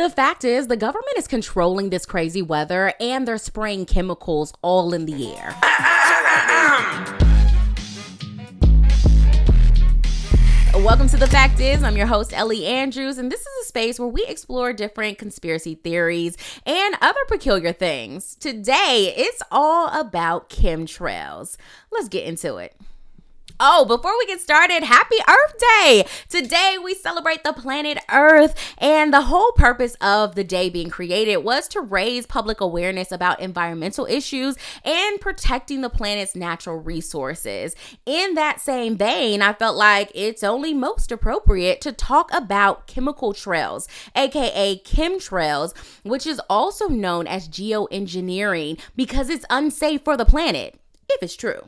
The fact is, the government is controlling this crazy weather and they're spraying chemicals all in the air. Welcome to The Fact Is. I'm your host, Ellie Andrews, and this is a space where we explore different conspiracy theories and other peculiar things. Today, it's all about chemtrails. Let's get into it. Oh, before we get started, happy Earth Day! Today, we celebrate the planet Earth, and the whole purpose of the day being created was to raise public awareness about environmental issues and protecting the planet's natural resources. In that same vein, I felt like it's only most appropriate to talk about chemical trails, aka chemtrails, which is also known as geoengineering because it's unsafe for the planet, if it's true.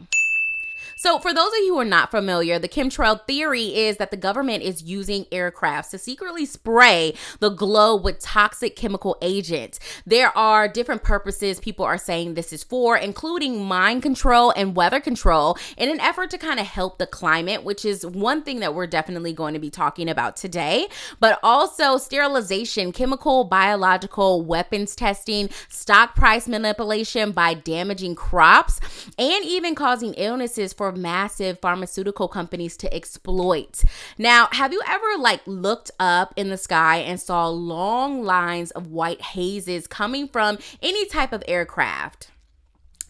So for those of you who are not familiar, the chemtrail theory is that the government is using aircrafts to secretly spray the globe with toxic chemical agents. There are different purposes people are saying this is for, including mind control and weather control in an effort to kind of help the climate, which is one thing that we're definitely going to be talking about today, but also sterilization, chemical, biological, weapons testing, stock price manipulation by damaging crops, and even causing illnesses for massive pharmaceutical companies to exploit. Now, have you ever looked up in the sky and saw long lines of white hazes coming from any type of aircraft?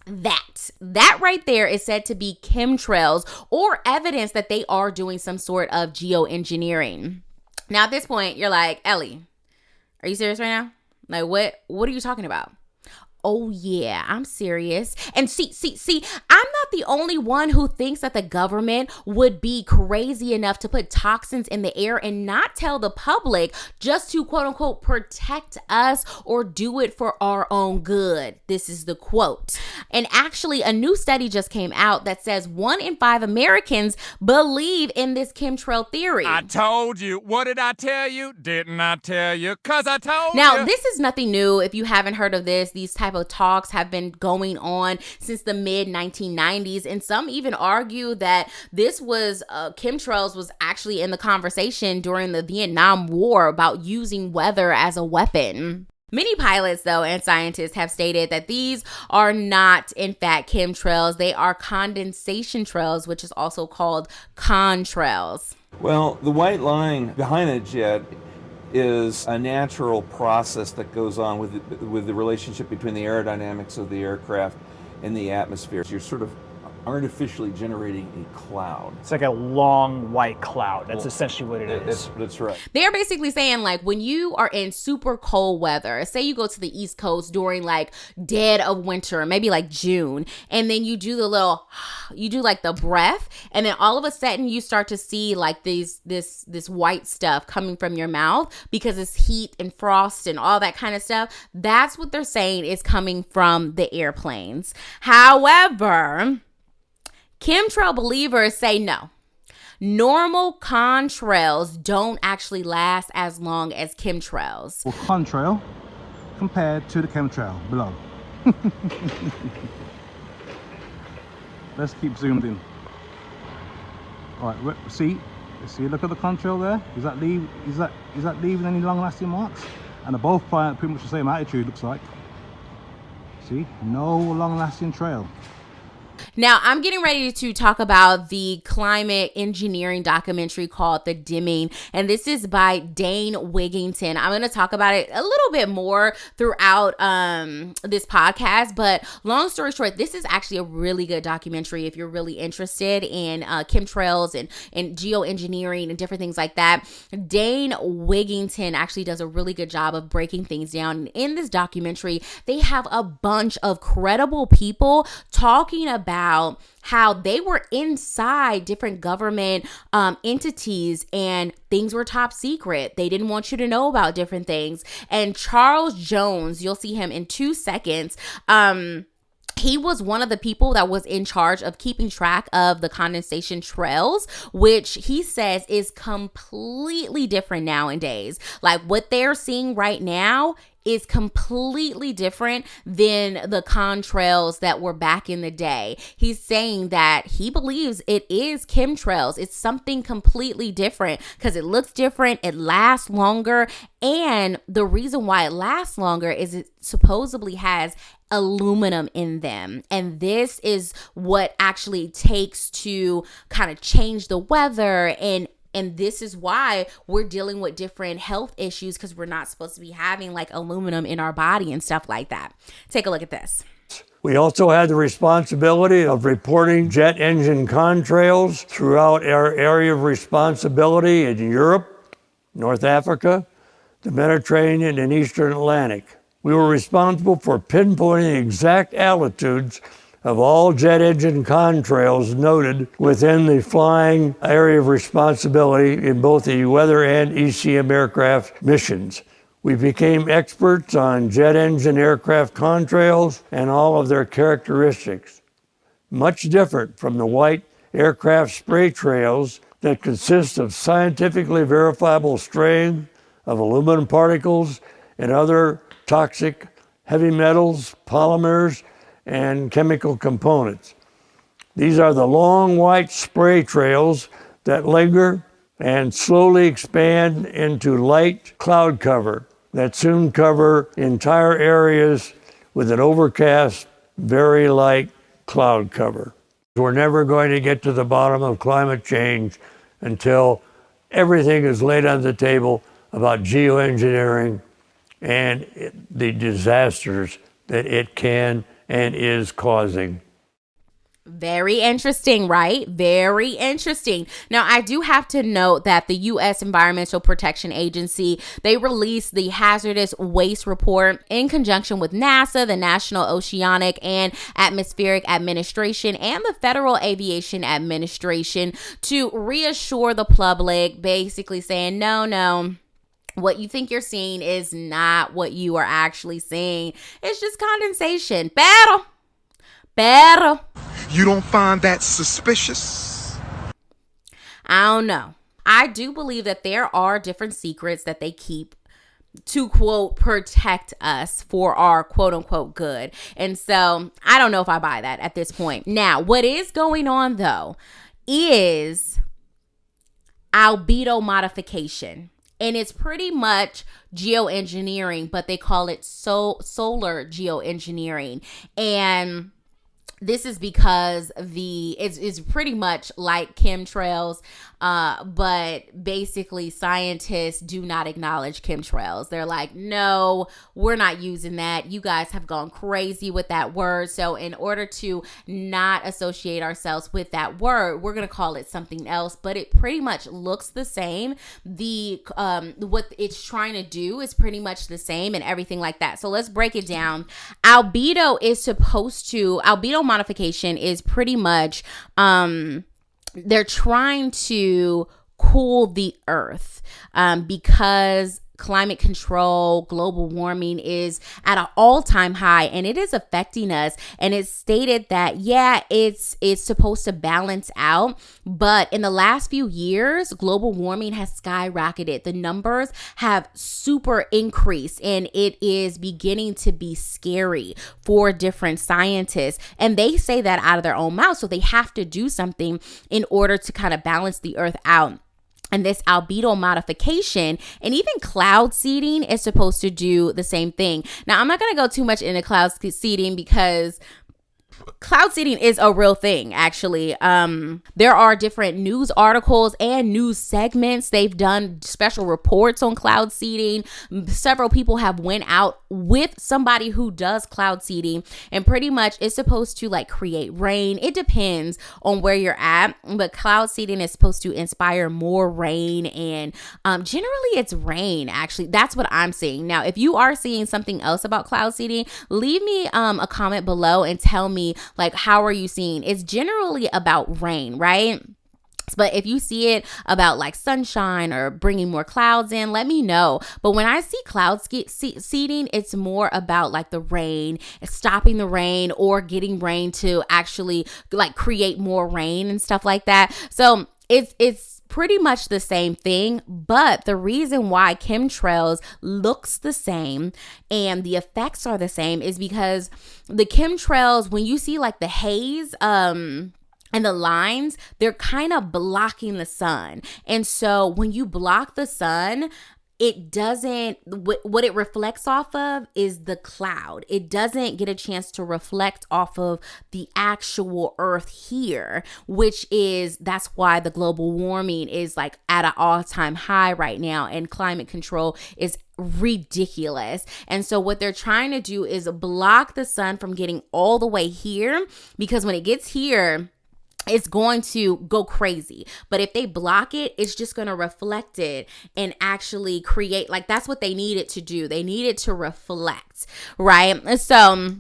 That right there is said to be chemtrails or evidence that they are doing some sort of geoengineering. Now, at this point, you're like, Ellie, are you serious right now? What are you talking about? Oh yeah, I'm serious. And see, I'm not the only one who thinks that the government would be crazy enough to put toxins in the air and not tell the public just to quote unquote protect us or do it for our own good. This is the quote. And actually, a new study just came out that says 1 in 5 Americans believe in this chemtrail theory. I told you. What did I tell you? Didn't I tell you? 'Cause I told you. Now, this is nothing new. If you haven't heard of this, these type of talks have been going on since the mid 1990s, and some even argue that this was chemtrails was actually in the conversation during the Vietnam War about using weather as a weapon. Many pilots, though, and scientists have stated that these are not, in fact, chemtrails. They are condensation trails, which is also called contrails. Well, the white line behind the jet is a natural process that goes on with the relationship between the aerodynamics of the aircraft and the atmosphere. You're sort of artificially generating a cloud. It's like a long white cloud. That's essentially what it is. That's right. They're basically saying when you are in super cold weather, say you go to the East Coast during dead of winter, maybe June, and then you do the breath, and then all of a sudden you start to see this white stuff coming from your mouth because it's heat and frost and all that kind of stuff. That's what they're saying is coming from the airplanes. However, chemtrail believers say no. Normal contrails don't actually last as long as chemtrails. Well, contrail compared to the chemtrail below. Let's keep zoomed in. All right, see, look at the contrail there. Is that leaving any long-lasting marks? And they're both flying at pretty much the same altitude, looks like. See, no long-lasting trail. Now, I'm getting ready to talk about the climate engineering documentary called The Dimming, and this is by Dane Wigington. I'm going to talk about it a little bit more throughout this podcast, but long story short, this is actually a really good documentary if you're really interested in chemtrails and geoengineering and different things like that. Dane Wigington actually does a really good job of breaking things down. In this documentary, they have a bunch of credible people talking about how they were inside different government entities and things were top secret. They didn't want you to know about different things. And Charles Jones, you'll see him in 2 seconds. He was one of the people that was in charge of keeping track of the condensation trails, which he says is completely different nowadays. What they're seeing right now is completely different than the contrails that were back in the day. He's saying that he believes it is chemtrails. It's something completely different because it looks different, it lasts longer, and the reason why it lasts longer is it supposedly has aluminum in them. And this is what actually takes to kind of change the weather, and this is why we're dealing with different health issues, because we're not supposed to be having like aluminum in our body and stuff like that. Take a look at this. We also had the responsibility of reporting jet engine contrails throughout our area of responsibility in Europe, North Africa, the Mediterranean, and Eastern Atlantic. We were responsible for pinpointing the exact altitudes of all jet engine contrails noted within the flying area of responsibility in both the weather and ECM aircraft missions. We became experts on jet engine aircraft contrails and all of their characteristics. Much different from the white aircraft spray trails that consist of scientifically verifiable straying of aluminum particles and other toxic heavy metals, polymers, and chemical components. These are the long white spray trails that linger and slowly expand into light cloud cover that soon cover entire areas with an overcast, very light cloud cover. We're never going to get to the bottom of climate change until everything is laid on the table about geoengineering and the disasters that it can and is causing. Very interesting, right? Very interesting. Now, I do have to note that the U.S. Environmental Protection Agency, they released the hazardous waste report in conjunction with NASA, the National Oceanic and Atmospheric Administration, and the Federal Aviation Administration to reassure the public, basically saying, no, what you think you're seeing is not what you are actually seeing. It's just condensation. Pero. You don't find that suspicious? I don't know. I do believe that there are different secrets that they keep to, quote, protect us for our quote unquote good. And so I don't know if I buy that at this point. Now, what is going on though is albedo modification. And it's pretty much geoengineering, but they call it solar geoengineering. And this is because it's pretty much like chemtrails, but basically scientists do not acknowledge chemtrails. They're like, no, we're not using that. You guys have gone crazy with that word. So in order to not associate ourselves with that word, we're going to call it something else, but it pretty much looks the same. What it's trying to do is pretty much the same and everything like that. So let's break it down. Albedo modification is pretty much they're trying to cool the earth because climate control, global warming is at an all-time high, and it is affecting us. And it's stated that, it's supposed to balance out, but in the last few years, global warming has skyrocketed. The numbers have super increased, and it is beginning to be scary for different scientists. And they say that out of their own mouth, so they have to do something in order to kind of balance the earth out. And this albedo modification and even cloud seeding is supposed to do the same thing. Now, I'm not going to go too much into cloud seeding because cloud seeding is a real thing, actually. There are different news articles and news segments. They've done special reports on cloud seeding. Several people have went out with somebody who does cloud seeding, and pretty much it's supposed to like create rain. It depends on where you're at, but cloud seeding is supposed to inspire more rain, and generally it's rain. Actually, that's what I'm seeing. Now, if you are seeing something else about cloud seeding, leave me a comment below and tell me, like, how are you seeing? It's generally about rain, right? But if you see it about like sunshine or bringing more clouds in, let me know. But when I see cloud seeding, it's more about like the rain, stopping the rain or getting rain to actually like create more rain and stuff like that. So it's pretty much the same thing, but the reason why chemtrails looks the same and the effects are the same is because the chemtrails, when you see like the haze, and the lines, they're kind of blocking the sun. And so when you block the sun, it doesn't, what it reflects off of is the cloud. It doesn't get a chance to reflect off of the actual earth here, that's why the global warming is like at an all-time high right now, and climate control is ridiculous. And so what they're trying to do is block the sun from getting all the way here, because when it gets here, it's going to go crazy. But if they block it, it's just going to reflect it and actually create, like, that's what they need it to do. They need it to reflect, right? So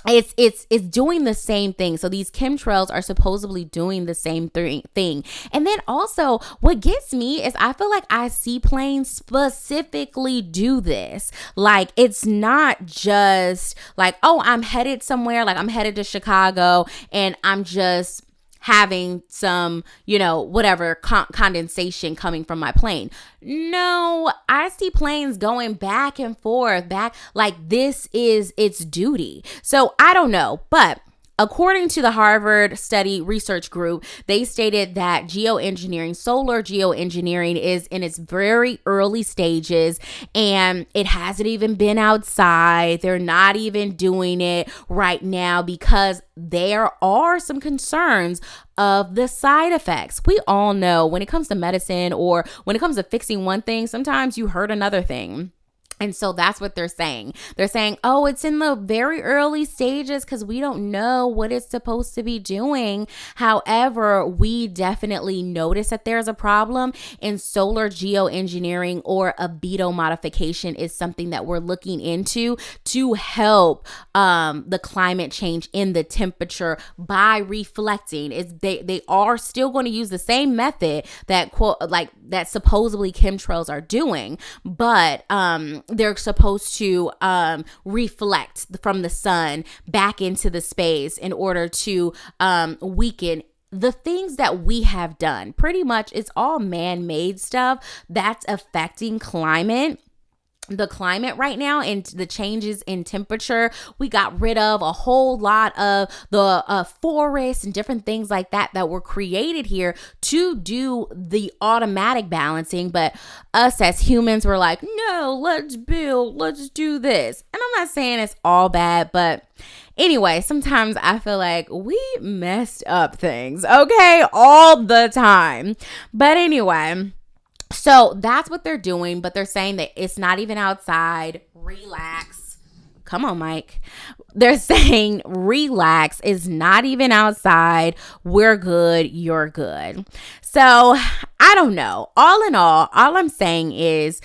it's doing the same thing. So these chemtrails are supposedly doing the same thing. And then also what gets me is I feel like I see planes specifically do this. Like, it's not just like, oh, I'm headed somewhere, like I'm headed to Chicago and I'm just having some, whatever condensation coming from my plane. No, I see planes going back and forth, like this is its duty. So I don't know, but according to the Harvard Study Research Group, they stated that solar geoengineering is in its very early stages, and it hasn't even been outside. They're not even doing it right now because there are some concerns of the side effects. We all know when it comes to medicine or when it comes to fixing one thing, sometimes you hurt another thing. And so that's what they're saying. They're saying, oh, it's in the very early stages because we don't know what it's supposed to be doing. However, we definitely notice that there's a problem, and solar geoengineering or albedo modification is something that we're looking into to help the climate change in the temperature by reflecting. They are still going to use the same method that that supposedly chemtrails are doing, but they're supposed to reflect from the sun back into the space in order to weaken the things that we have done. Pretty much it's all man-made stuff that's affecting the climate right now and the changes in temperature. We got rid of a whole lot of the forests and different things like that were created here to do the automatic balancing. But us as humans were like, no, let's do this. And I'm not saying it's all bad, but anyway, sometimes I feel like we messed up things, okay, all the time. But anyway, so that's what they're doing, but they're saying that it's not even outside. Relax. Come on, Mike. They're saying relax, is not even outside. We're good. You're good. So I don't know. All in all I'm saying is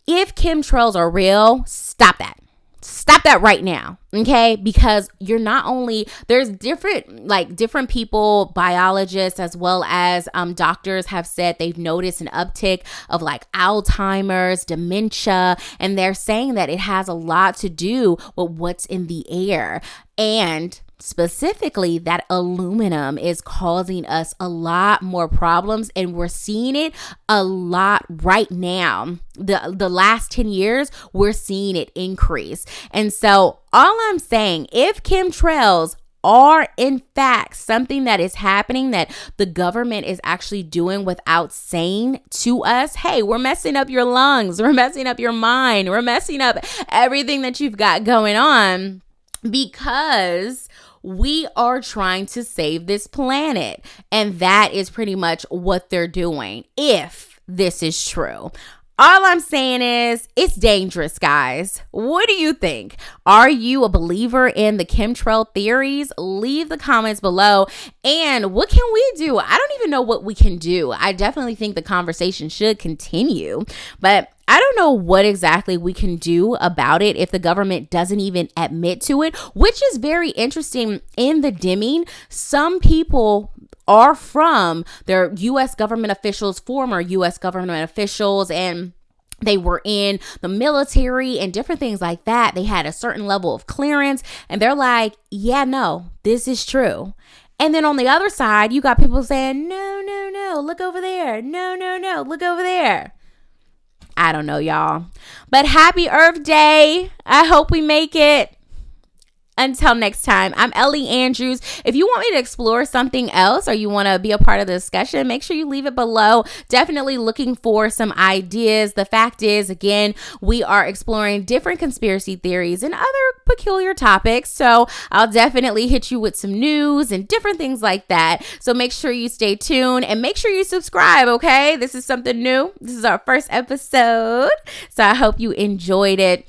if chemtrails are real, stop that. Stop that right now, okay? Because you're not only, there's different people, biologists as well as doctors have said they've noticed an uptick of like Alzheimer's, dementia, and they're saying that it has a lot to do with what's in the air. And specifically, that aluminum is causing us a lot more problems, and we're seeing it a lot right now. The last 10 years, we're seeing it increase. And so all I'm saying, if chemtrails are in fact something that is happening that the government is actually doing without saying to us, hey, we're messing up your lungs, we're messing up your mind, we're messing up everything that you've got going on, because we are trying to save this planet. And that is pretty much what they're doing, if this is true. All I'm saying is it's dangerous, guys. What do you think? Are you a believer in the chemtrail theories? Leave the comments below. And what can we do? I don't even know what we can do. I definitely think the conversation should continue, but I don't know what exactly we can do about it if the government doesn't even admit to it, which is very interesting. In the dimming, some people are from their U.S. government officials, former U.S. government officials, and they were in the military and different things like that. They had a certain level of clearance, and they're like, yeah, no, this is true. And then on the other side, you got people saying, no, no, no, look over there. No, no, no, look over there. I don't know, y'all. But happy Earth Day. I hope we make it. Until next time, I'm Ellie Andrews. If you want me to explore something else or you want to be a part of the discussion, make sure you leave it below. Definitely looking for some ideas. The fact is, again, we are exploring different conspiracy theories and other peculiar topics. So I'll definitely hit you with some news and different things like that. So make sure you stay tuned and make sure you subscribe, okay? This is something new. This is our first episode. So I hope you enjoyed it.